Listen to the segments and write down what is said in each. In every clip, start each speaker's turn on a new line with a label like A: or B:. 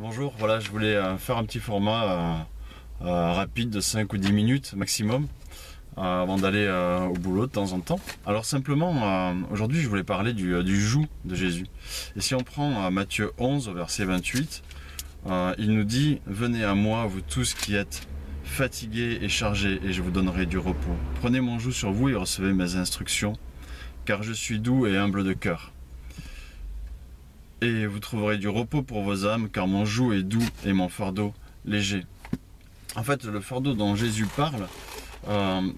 A: Bonjour, voilà, je voulais faire un petit format rapide de 5 ou 10 minutes maximum avant d'aller au boulot de temps en temps. Alors simplement, aujourd'hui je voulais parler du joug de Jésus. Et si on prend Matthieu 11 au verset 28, il nous dit « Venez à moi, vous tous qui êtes fatigués et chargés, et je vous donnerai du repos. Prenez mon joug sur vous et recevez mes instructions, car je suis doux et humble de cœur. Et vous trouverez du repos pour vos âmes, car mon joug est doux et mon fardeau léger. » En fait, le fardeau dont Jésus parle,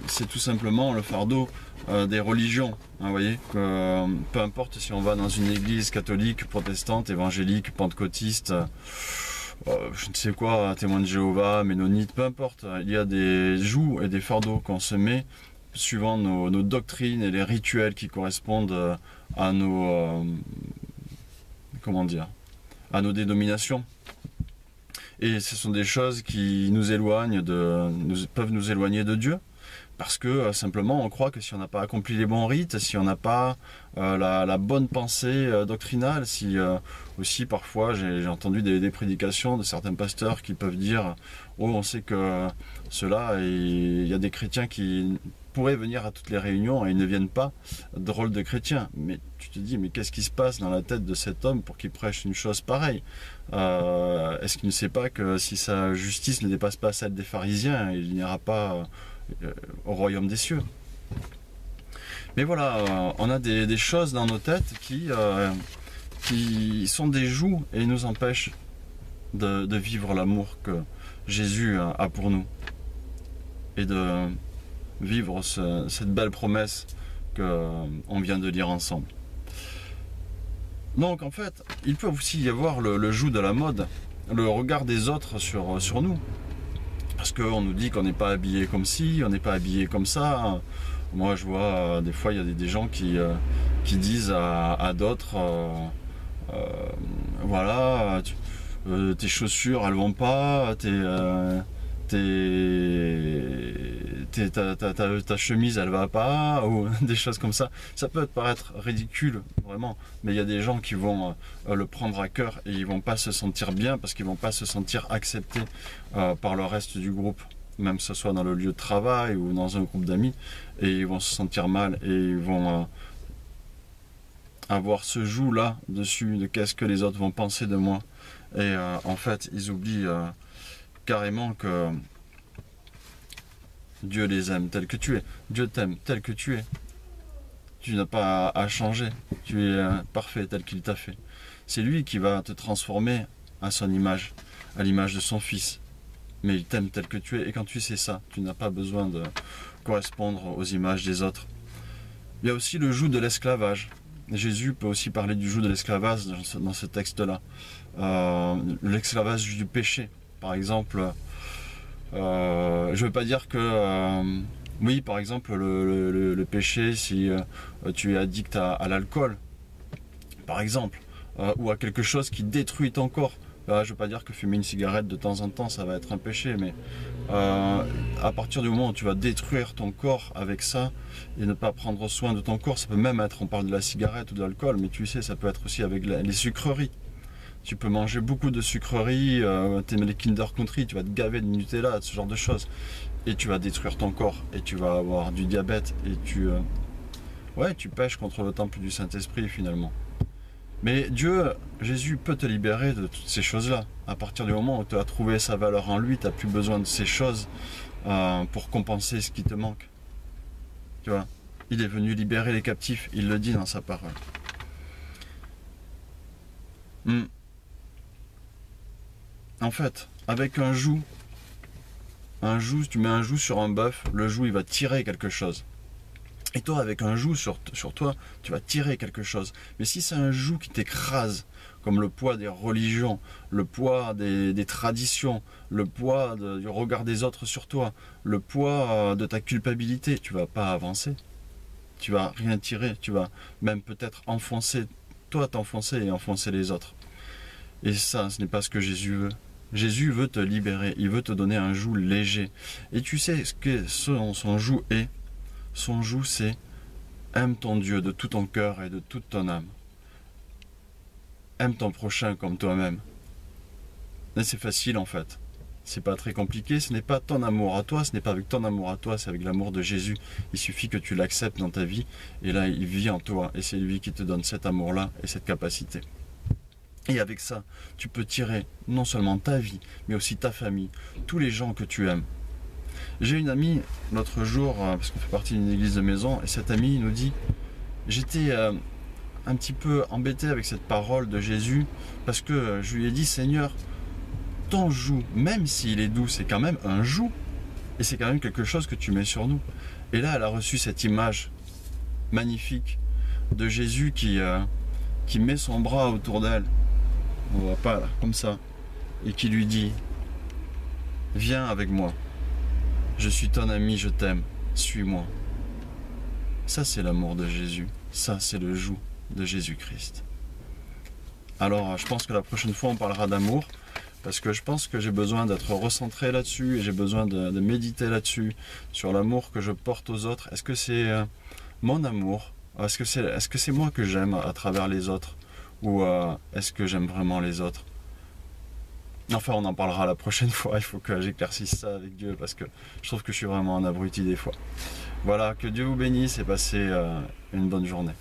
A: c'est tout simplement le fardeau des religions. Vous voyez, peu importe si on va dans une église catholique, protestante, évangélique, pentecôtiste, je ne sais quoi, témoin de Jéhovah, ménonite, peu importe. Il y a des jougs et des fardeaux qu'on se met suivant nos doctrines et les rituels qui correspondent à nos... comment dire, à nos dénominations. Et ce sont des choses qui nous éloignent peuvent nous éloigner de Dieu, parce que simplement on croit que si on n'a pas accompli les bons rites, si on n'a pas la bonne pensée doctrinale, si aussi parfois j'ai entendu des prédications de certains pasteurs qui peuvent dire « Oh, on sait que cela, il y a des chrétiens qui pourraient venir à toutes les réunions et ils ne viennent pas, drôle de chrétiens. » Mais tu te dis, mais qu'est-ce qui se passe dans la tête de cet homme pour qu'il prêche une chose pareille? Est-ce qu'il ne sait pas que si sa justice ne dépasse pas celle des pharisiens, il n'ira pas au royaume des cieux? Mais voilà, on a des choses dans nos têtes qui sont des jougs et nous empêchent de vivre l'amour que Jésus a pour nous et de vivre cette belle promesse qu'on vient de lire ensemble. Donc en fait, il peut aussi y avoir le joug de la mode, le regard des autres sur nous. Parce qu'on nous dit qu'on n'est pas habillé comme ci, on n'est pas habillé comme ça. Moi je vois des fois il y a des gens qui disent à d'autres voilà, tes chaussures elles vont pas, ta chemise elle va pas, ou des choses comme ça. Ça peut paraître ridicule vraiment, mais il y a des gens qui vont le prendre à cœur et ils vont pas se sentir bien parce qu'ils vont pas se sentir acceptés par le reste du groupe, même que ce soit dans le lieu de travail ou dans un groupe d'amis, et ils vont se sentir mal et ils vont avoir ce joug là dessus de qu'est-ce que les autres vont penser de moi. Et en fait ils oublient carrément que Dieu les aime tel que tu es. Dieu t'aime tel que tu es. Tu n'as pas à changer. Tu es parfait tel qu'il t'a fait. C'est lui qui va te transformer à son image, à l'image de son fils. Mais il t'aime tel que tu es. Et quand tu sais ça, tu n'as pas besoin de correspondre aux images des autres. Il y a aussi le joug de l'esclavage. Jésus peut aussi parler du joug de l'esclavage dans ce texte-là. L'esclavage du péché. Par exemple, je ne veux pas dire que, oui, par exemple, le péché, si tu es addict à l'alcool, par exemple, ou à quelque chose qui détruit ton corps. Je ne veux pas dire que fumer une cigarette de temps en temps, ça va être un péché, mais à partir du moment où tu vas détruire ton corps avec ça et ne pas prendre soin de ton corps, ça peut même être, on parle de la cigarette ou de l'alcool, mais tu sais, ça peut être aussi avec les sucreries. Tu peux manger beaucoup de sucreries, t'aimes les Kinder Country, tu vas te gaver de Nutella, ce genre de choses. Et tu vas détruire ton corps, et tu vas avoir du diabète, et tu pèches contre le temple du Saint-Esprit finalement. Mais Dieu, Jésus peut te libérer de toutes ces choses-là. À partir du moment où tu as trouvé sa valeur en lui, tu n'as plus besoin de ces choses pour compenser ce qui te manque. Tu vois, il est venu libérer les captifs, il le dit dans sa parole. En fait, avec un joug, si tu mets un joug sur un bœuf, le joug il va tirer quelque chose. Et toi, avec un joug sur toi, tu vas tirer quelque chose. Mais si c'est un joug qui t'écrase, comme le poids des religions, le poids des traditions, le poids du regard des autres sur toi, le poids de ta culpabilité, tu vas pas avancer. Tu vas rien tirer, tu vas même peut-être t'enfoncer et enfoncer les autres. Et ça, ce n'est pas ce que Jésus veut. Jésus veut te libérer, il veut te donner un joug léger. Et tu sais ce que son joug est? Son joug, c'est aime ton Dieu de tout ton cœur et de toute ton âme. Aime ton prochain comme toi-même. Mais c'est facile en fait. C'est pas très compliqué, ce n'est pas ton amour à toi, ce n'est pas avec ton amour à toi, c'est avec l'amour de Jésus. Il suffit que tu l'acceptes dans ta vie, et là il vit en toi, et c'est lui qui te donne cet amour-là et cette capacité. Et avec ça, tu peux tirer non seulement ta vie, mais aussi ta famille, tous les gens que tu aimes. J'ai une amie l'autre jour, parce qu'on fait partie d'une église de maison, et cette amie nous dit, j'étais un petit peu embêté avec cette parole de Jésus, parce que je lui ai dit, Seigneur, ton joug, même s'il est doux, c'est quand même un joug. Et c'est quand même quelque chose que tu mets sur nous. Et là, elle a reçu cette image magnifique de Jésus qui met son bras autour d'elle. On voit pas là, comme ça. Et qui lui dit, viens avec moi. Je suis ton ami, je t'aime. Suis-moi. Ça, c'est l'amour de Jésus. Ça, c'est le joug de Jésus-Christ. Alors, je pense que la prochaine fois, on parlera d'amour. Parce que je pense que j'ai besoin d'être recentré là-dessus et j'ai besoin de méditer là-dessus, sur l'amour que je porte aux autres. Est-ce que c'est mon amour? Est-ce que c'est moi que j'aime à travers les autres? Ou est-ce que j'aime vraiment les autres? Enfin, on en parlera la prochaine fois. Il faut que j'éclaircisse ça avec Dieu parce que je trouve que je suis vraiment un abruti des fois. Voilà, que Dieu vous bénisse et passez une bonne journée.